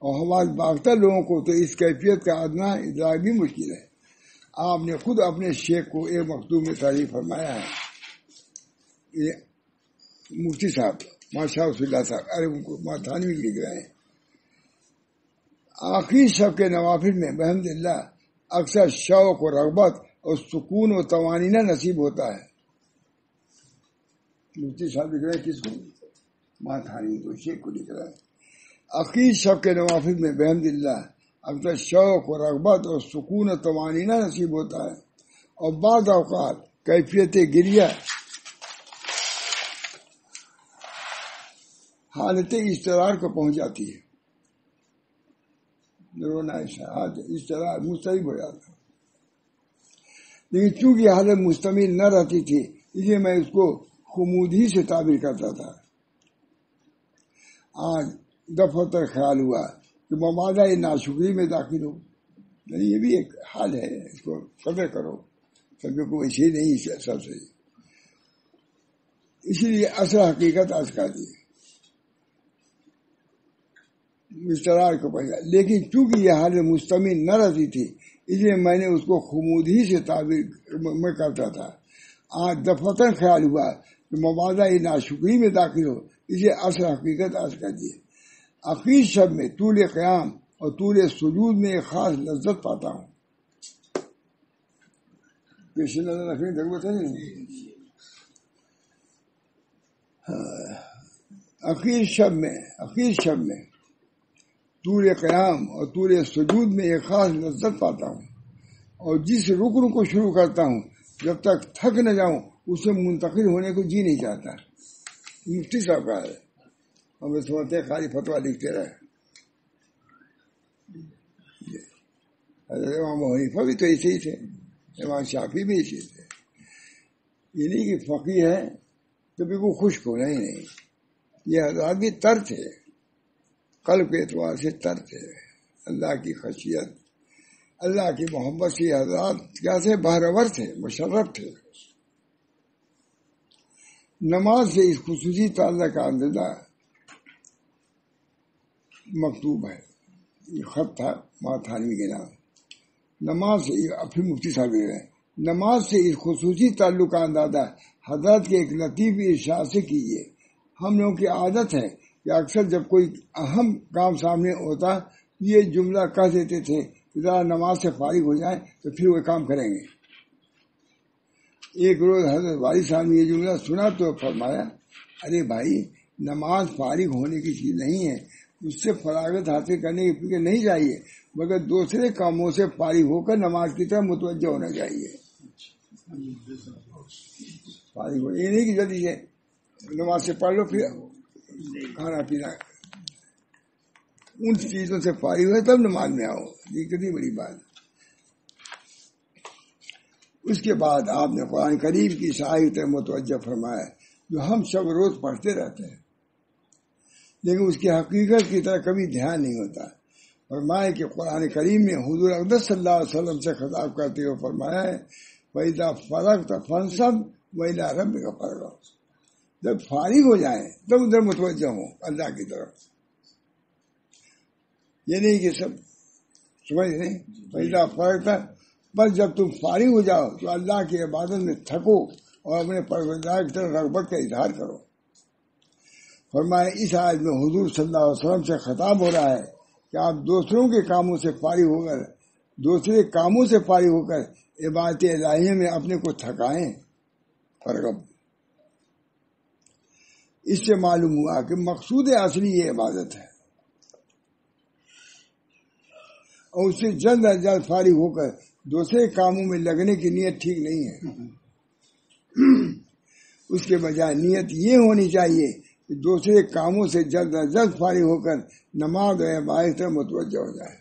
اور آواز باختہ لوگوں کو تو اس کیفیت کا ادنا ادراک بھی مشکل ہے. آپ نے خود اپنے شیخ کو ایک مکتوب میں تعریف فرمایا ہے. یہ مفتی صاحب ماشاء اللہ صاحب عرب کو ماتھانوی لکھ رہے ہیں، آخری شب کے نوافل میں بحمد اللہ اکثر شوق و رغبت اور سکون و طمانینہ نصیب ہوتا ہے. مفتی صاحب لکھ رہے ہیں کس کو؟ ماتھانوی کو، شیخ کو لکھ رہے ہیں. آخری شب کے نوافل میں بحمد اللہ اکثر شوق و رغبت اور سکون و طمانینہ نصیب ہوتا ہے، اور بعض اوقات کیفیت گریہ حالت اضطرار کو پہنچ جاتی ہے. رونا اضطرار مسترب ہو جاتا. لیکن چونکہ حالت مستمل نہ رہتی تھی اس لیے میں اس کو خمود ہی سے تعبیر کرتا تھا. آج دفعتر خیال ہوا کہ مبادہ ناشکری میں داخل ہو. نہیں، یہ بھی ایک حال ہے، اس کو قدر کرو. سب کو ایسے نہیں سب سے، اسی لیے اصل حقیقت آج کا دی استرار کو پہنچا. لیکن چونکہ یہ حالت مستمل نہ رہتی تھی اس لیے میں نے اس کو خمود ہی سے تعبیر میں کرتا تھا. آج دفعتاً خیال ہوا کہ مبادہ ناشکری میں داخل ہو، اسے اصل حقیقت آج کر دی. اخیر شب میں طول قیام اور طول سجود میں ایک خاص لذت پاتا ہوں. پیش نظر رکھنے کی ضرورت ہے نہیں. اخیر شب میں طول قیام اور طول سجود میں ایک خاص لذت پاتا ہوں، اور جس رکن کو شروع کرتا ہوں جب تک تھک نہ جاؤں اسے منتقل ہونے کو جی نہیں چاہتا. مفتی صاحب کا ہے، ہم سمجھتے ہیں خالی فتویٰ لکھتے رہے. حضرت امام حنیفہ بھی تو ایسے ہی تھے، امام شافعی بھی ایسے تھے. یہ نہیں کہ فقیہ ہے تو بالکل خشک ہو، نہیں، یہ حضرات بھی تر تھے، قلب کے اعتبار سے تر تھے. اللہ کی خشیت، اللہ کی محبت سے حضرات کیا تھے؟ بہرور تھے، مشرف تھے. نماز سے اس خصوصی تعلق کا اندازہ مکتوب ہے. یہ خط تھا ماتھانوی کے نام. نماز سے پھر مفتی صاحب ہیں، نماز سے اس خصوصی تعلق کا اندازہ حضرت کے ایک لطیف ارشاد سے کیجیے. ہم لوگوں کی عادت ہے کہ اکثر جب کوئی اہم کام سامنے ہوتا یہ جملہ کہہ دیتے تھے کہ ذرا نماز سے فارغ ہو جائیں تو پھر وہ کام کریں گے. ایک روز حضرت والد صاحب نے یہ جملہ سنا تو فرمایا ارے بھائی نماز فارغ ہونے کی چیز نہیں ہے، اس سے فراغت حاصل کرنے کی فکر نہیں چاہیے، مگر دوسرے کاموں سے فارغ ہو کر نماز کی طرف متوجہ ہونا چاہیے. فارغ ہو، یہ نہیں کہ جلدی سے نماز سے پڑھ لو پھر کھانا پینا، ان چیزوں سے فارغ ہوئے تب نماز میں آؤ، یہ کتنی بڑی بات. اس کے بعد آپ نے قرآن کریم کی آیت متوجہ فرمایا جو ہم سب روز پڑھتے رہتے ہیں لیکن اس کی حقیقت کی طرح کبھی دھیان نہیں ہوتا. فرمایا کہ قرآن کریم میں حضور اقدس صلی اللہ علیہ وسلم سے خطاب کرتے ہوئے فرمایا ہے وَإِذَا فَرَغْتَ فَانْصَبْ وَإِلَىٰ رَبِّكَ فَارْغَب، جب فارغ ہو جائیں تب ادھر متوجہ ہوں اللہ کی طرف. یہ نہیں کہ سب سمجھ نہیں، وَإِذَا فَرَغْتَ، بس جب تم فارغ ہو جاؤ تو اللہ کی عبادت میں تھکو اور اپنے پروردگار کی طرف رغبت کا اظہار کرو. فرمایا اس آیت میں حضور صلی اللہ علیہ وسلم سے خطاب ہو رہا ہے کہ آپ دوسروں کے کاموں سے فارغ ہو کر عبادت الہیہ میں اپنے کو تھکائیں. فرغب، اس سے معلوم ہوا کہ مقصود اصلی یہ عبادت ہے، اور اس سے جلد از جلد فارغ ہو کر دوسرے کاموں میں لگنے کی نیت ٹھیک نہیں ہے. اس کے بجائے نیت یہ ہونی چاہیے کہ دوسرے کاموں سے جلد از جلد فارغ ہو کر نماز و عبادت میں متوجہ ہو جائے.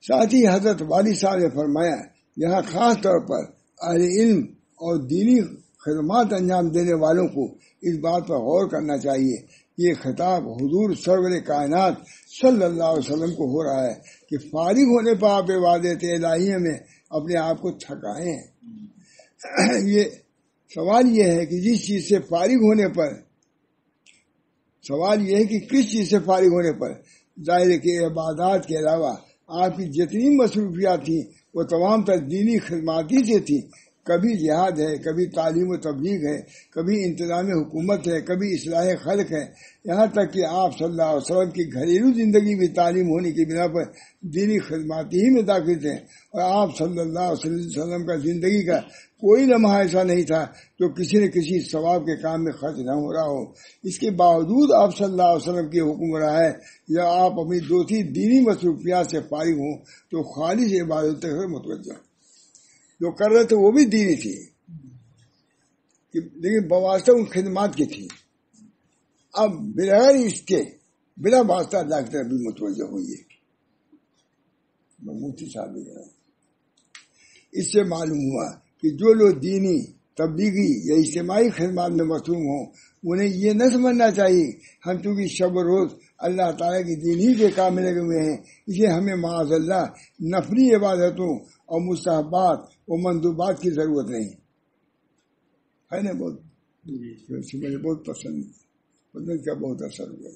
ساتھ ہی حضرت والی صاحب نے فرمایا یہاں خاص طور پر اہل علم اور دینی خدمات انجام دینے والوں کو اس بات پر غور کرنا چاہیے. یہ خطاب حضور سرور کائنات صلی اللہ علیہ وسلم کو ہو رہا ہے کہ فارغ ہونے پر آپ عبادت الہیہ میں اپنے آپ کو تھکائیں. یہ سوال یہ ہے کہ جس چیز سے فارغ ہونے پر، سوال یہ ہے کہ کس چیز سے فارغ ہونے پر، ظاہر کہ عبادات کے علاوہ آپ کی جتنی مصروفیات تھیں وہ تمام تر دینی خدماتی سے تھی. کبھی جہاد ہے، کبھی تعلیم و تبلیغ ہے، کبھی انتظام حکومت ہے، کبھی اصلاح خلق ہے، یہاں تک کہ آپ صلی اللہ علیہ وسلم کی گھریلو زندگی بھی تعلیم ہونے کی بنا پر دینی خدماتی ہی میں داخل تھے. اور آپ صلی اللہ علیہ وسلم کا زندگی کا کوئی لمحہ ایسا نہیں تھا جو کسی نہ کسی ثواب کے کام میں خرچ نہ ہو رہا ہو. اس کے باوجود آپ صلی اللہ علیہ وسلم کی حکم رہا ہے یا آپ اپنی دوسری دینی مصروفیات سے فارغ ہوں تو خالص عبادت سے متوجہ. جو کر رہے تھے وہ بھی دینی تھی لیکن بواسطہ ان خدمات کی تھی. اب بغیر اس کے بلا واسطہ اللہ کی طرف بھی متوجہ ہوئی ہے. مفتی صاحب اس سے معلوم ہوا کہ جو لوگ دینی، تبلیغی یا اجتماعی خدمات میں مصروف ہوں انہیں یہ نہ سمجھنا چاہیے ہم چونکہ شب و روز اللہ تعالیٰ کی دین ہی کے کام میں لگے ہوئے ہیں اسے ہمیں معاذ اللہ نفلی عبادتوں اور مستحبات اور مندوبات کی ضرورت نہیں ہے نا. مجھے بہت پسند کا بہت اثر ہوا،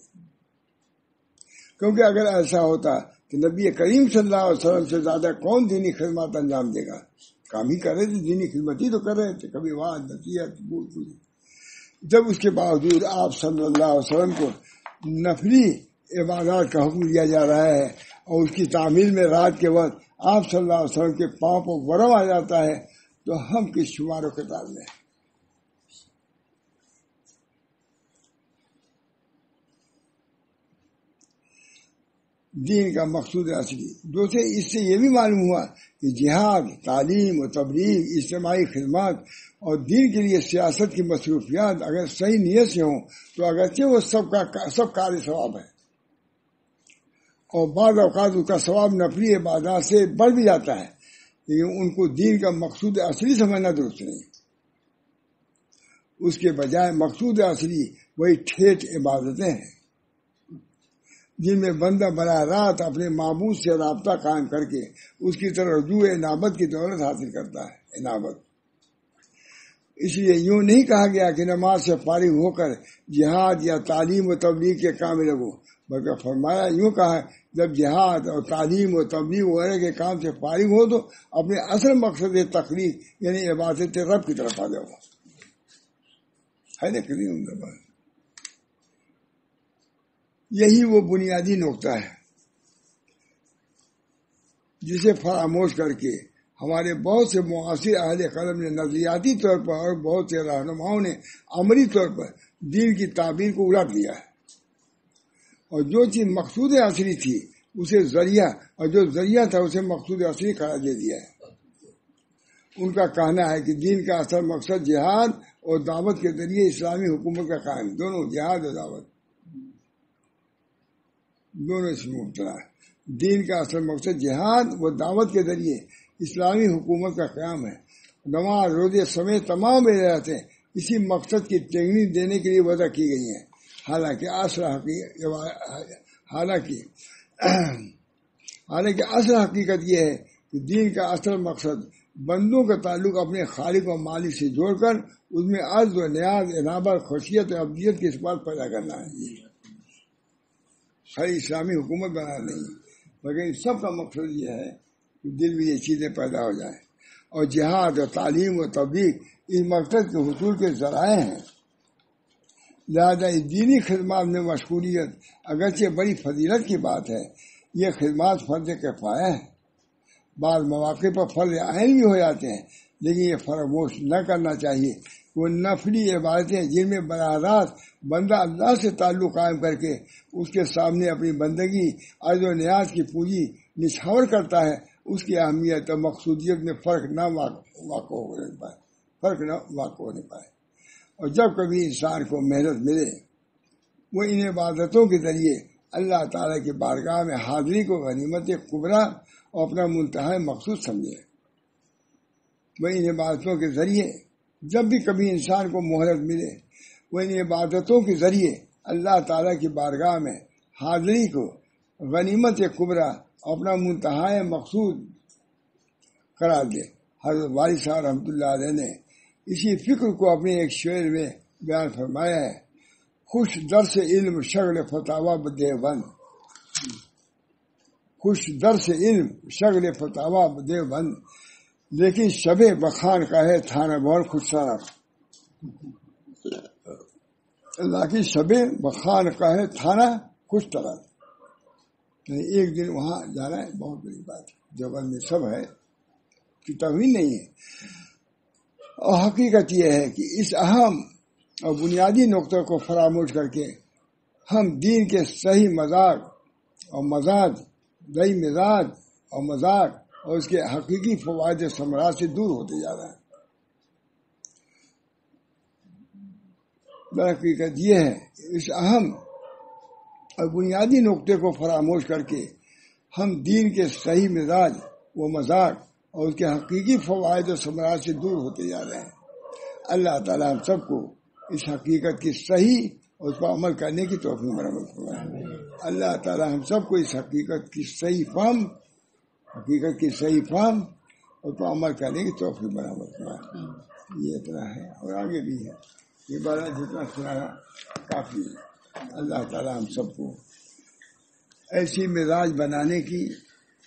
کیونکہ اگر ایسا ہوتا تو نبی کریم صلی اللہ علیہ وسلم سے زیادہ کون دینی خدمات انجام دے گا. کام ہی کر رہے تھے، دینی خدمت ہی تو کر رہے تھے، کبھی وعظ نصیحت بہت کچھ. جب اس کے باوجود آپ صلی اللہ علیہ وسلم کو نفلی عبادات کا حکم دیا جا رہا ہے اور اس کی تعمیل میں رات کے وقت آپ صلی اللہ علیہ وسلم کے پاؤں پر ورم آ جاتا ہے تو ہم کس شمار و کتاب میں. دین کا مقصود اصلی. دوسرے اس سے یہ بھی معلوم ہوا کہ جہاد، تعلیم و تبلیغ، اجتماعی خدمات اور دین کے لیے سیاست کی مصروفیات اگر صحیح نیت سے ہوں تو اگرچہ وہ سب کار ثواب ہے اور بعض اوقات اس کا ثواب نفلی عبادات سے بڑھ بھی جاتا ہے، لیکن ان کو دین کا مقصود اصلی سمجھنا درست نہیں. اس کے بجائے مقصود اصلی وہی ٹھیٹ عبادتیں ہیں جن میں بندہ براہ راست اپنے معبود سے رابطہ قائم کر کے اس کی طرف رجوع انابت کی دولت حاصل کرتا ہے. انابت اس لیے یوں نہیں کہا گیا کہ نماز سے فارغ ہو کر جہاد یا تعلیم و تبلیغ کے کام میں لگو، بلکہ فرمایا یوں کہا جب جہاد اور تعلیم و تبلیغ وغیرہ کے کام سے فارغ ہو تو اپنے اصل مقصد تخلیق یعنی عبادت رب کی طرف آ جاؤ. ہے نا کتنی عمدہ بات. یہی وہ بنیادی نقطہ ہے جسے فراموش کر کے ہمارے بہت سے معاصر اہل قلم نے نظریاتی طور پر اور بہت سے رہنماؤں نے عملی طور پر دین کی تعبیر کو الٹ دیا ہے، اور جو چیز مقصود اصلی تھی اسے ذریعہ، اور جو ذریعہ تھا اسے مقصود اصلی قرار دے دیا ہے۔ ان کا کہنا ہے کہ دین کا اصل مقصد جہاد اور دعوت کے ذریعے اسلامی حکومت کا قائم، دونوں جہاد اور دعوت دونوں اس میں مبتلا ہے۔ دین کا اصل مقصد جہاد و دعوت کے ذریعے اسلامی حکومت کا قیام ہے۔ نماز، روزے سمیت تمام عبادتیں اسی مقصد کی ٹریننگ دینے کے لیے وضع کی گئی ہیں۔ حالانکہ اصل حقیقت یہ ہے کہ دین کا اصل مقصد بندوں کا تعلق اپنے خالق و مالک سے جوڑ کر اس میں عجز و نیاز، انابت، خشیت اور ابدیت کی صفات پیدا کرنا ہے۔ خالی اسلامی حکومت بنانا نہیں، مگر ان سب کا مقصد یہ ہے کہ دل میں یہ چیزیں پیدا ہو جائیں، اور جہاد اور تعلیم و تبلیغ اس مقصد کے حصول کے ذرائع ہیں۔ لہذا اس دینی خدمات میں مشغولیت اگرچہ بڑی فضیلت کی بات ہے، یہ خدمات فرض کفایہ ہے۔ بعض مواقع پر فرض عین بھی ہو جاتے ہیں، لیکن یہ فراموش نہ کرنا چاہیے کہ وہ نفلی عبادتیں جن میں براہ راست بندہ اللہ سے تعلق قائم کر کے اس کے سامنے اپنی بندگی، عجز و نیاز کی پونجی نچھاور کرتا ہے، اس کی اہمیت اور مقصودیت میں فرق نہ واقع ہونے پائے۔ اور جب کبھی انسان کو محنت ملے، وہ ان عبادتوں کے ذریعے اللہ تعالیٰ کی بارگاہ میں حاضری کو غنیمت کبریٰ اور اپنا منتہا مقصود سمجھے۔ وہ ان عبادتوں کے ذریعے جب بھی کبھی انسان کو مہلت ملے، وہ ان عبادتوں کے ذریعے اللہ تعالیٰ کی بارگاہ میں حاضری کو غنیمت کبریٰ اور اپنا منتہا مقصود قرار دے۔ حضرت والد صاحب رحمۃ اللہ علیہ نے اسی فکر کو اپنے ایک شعر میں بیان فرمایا ہے: خوش درس علم شغل فتاوی دیوبند، خوش درس علم شغل فتاوی دیوبند، لیکن شب بخان کا ہے تھانہ بہت خوش طرف، لیکن شب بخان کا ہے تھانہ خوش طرف۔ ایک دن وہاں جانا ہے بہت بڑی بات ہے، دیوبند میں سب ہے کہ توہین نہیں ہے۔ اور حقیقت یہ ہے کہ اس اہم اور بنیادی نقطہ کو فراموش کر کے ہم دین کے صحیح مذاق اور مزاج اور اس کے حقیقی فوائد و ثمرات سے دور ہوتے جا رہے ہیں۔ حقیقت یہ ہے اس اہم اور بنیادی نقطے کو فراموش کر کے ہم دین کے صحیح مزاج و مذاق اور اس کے حقیقی فوائد و ثمرات سے دور ہوتے جا رہے ہیں۔ اللہ تعالیٰ ہم سب کو اس حقیقت کی صحیح اور اس پر عمل کرنے کی توفیق مرحمت فرمائے۔ اللہ تعالیٰ ہم سب کو اس حقیقت کی صحیح فہم اور اس پر عمل کرنے کی توفیق مرحمت فرمائے۔ یہ اتنا ہے اور آگے بھی ہے، یہ بارہ جتنا سنانا کافی ہے۔ اللہ تعالیٰ ہم سب کو ایسی مزاج بنانے کی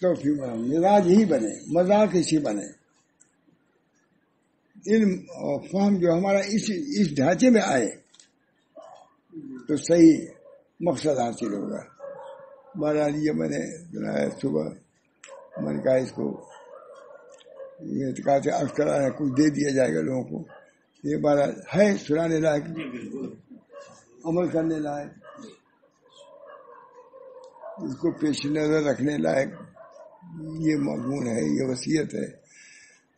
توفیق مرحمت، مزاج ہی بنے، مذاق اسی بنے، علم اور فہم جو ہمارا اس ڈھانچے میں آئے تو صحیح مقصد حاصل ہوگا۔ بہرحال یہ میں نے صبح میں نے کہا اس کو یہ کہا تھا عرض کرا ہے، کچھ دے دیا جائے گا لوگوں کو۔ یہ بہرحال ہے سنانے لائق، عمل کرنے لائق، اس کو پیش نظر رکھنے لائق یہ مضمون ہے، یہ وصیت ہے۔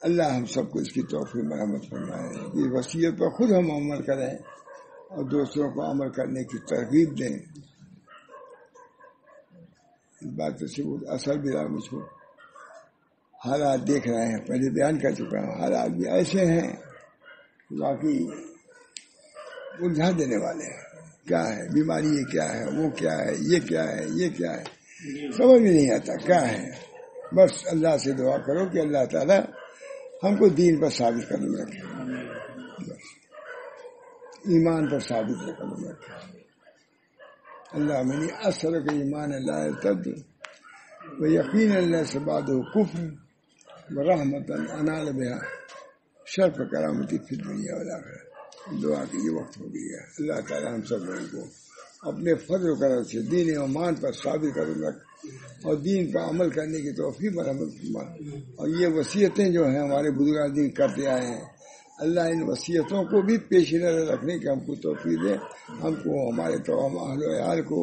اللہ ہم سب کو اس کی توفیق مرحمت فرمائے، اس وصیت پر خود ہم عمل کریں اور دوسروں کو عمل کرنے کی ترغیب دیں۔ اس بات سے اثر بھی رہا مجھ کو، حالات دیکھ رہے ہیں، پہلے بیان کر چکا ہوں، حالات بھی ایسے ہیں واقعی الجھا دینے والے ہیں۔ کیا ہے بیماری، یہ کیا ہے، وہ کیا ہے، یہ کیا ہے، یہ کیا ہے، سمجھ میں نہیں آتا کیا ہے۔ بس اللہ سے دعا کرو کہ اللہ تعالیٰ ہم کو دین پر ثابت قدم رکھے، بس ایمان پر ثابت قدم رکھے۔ اللہ منی اثر کے ایمان اللہ تد و یقین اللہ سے بعد کفر و رحمت انال بہا شرف کرامتی فی دنیا والآخرہ۔ دعا کی یہ وقت ہو گئی ہے، اللہ تعالیٰ ہم سب لوگوں کو اپنے فضل و کرم سے دین ایمان پر ثابت قدم رکھ اور دین پر عمل کرنے کی توفیق پر عمل فرما. اور یہ وصیتیں جو ہیں ہمارے بزرگان دین کرتے آئے ہیں، اللہ ان وصیتوں کو بھی پیش نظر رکھنے کی ہم کو توفیق دے، ہم کو، ہمارے تمام اہل و عیال کو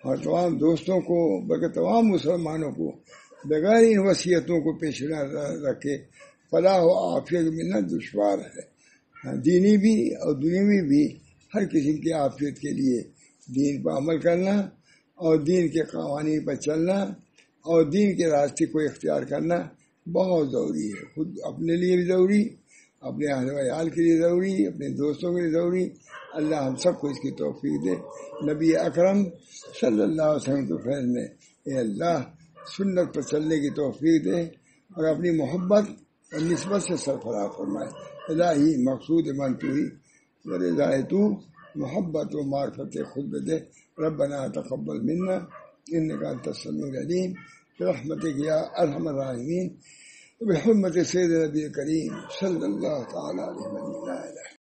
اور تمام دوستوں کو، بلکہ تمام مسلمانوں کو بغیر ان وصیتوں کو پیش نظر رکھے. فلاح و عافیت ملنا دشوار ہے، دینی بھی اور دنیوی بھی. ہر قسم کی عافیت کے لیے دین پر عمل کرنا اور دین کے قوانین پر چلنا اور دین کے راستے کو اختیار کرنا بہت ضروری ہے. خود اپنے لیے بھی ضروری، اپنے اہل و عیال کے لیے ضروری، اپنے دوستوں کے لیے ضروری. اللہ ہم سب کو اس کی توفیق دے. نبی اکرم صلی اللہ علیہ وسلم کے فیض میں اے اللہ سنت پر چلنے کی توفیق دے اور اپنی محبت اور نسبت سے سرفراز فرمائے. الہی مقصود من تو ہی ورضائے تو، محبت و معرفت خود دے. ربنا تقبل منا انک انت السمیع العلیم برحمتک یا ارحم الراحمین بحرمت سید نبی کریم صلی اللہ تعالی علیہ وسلم.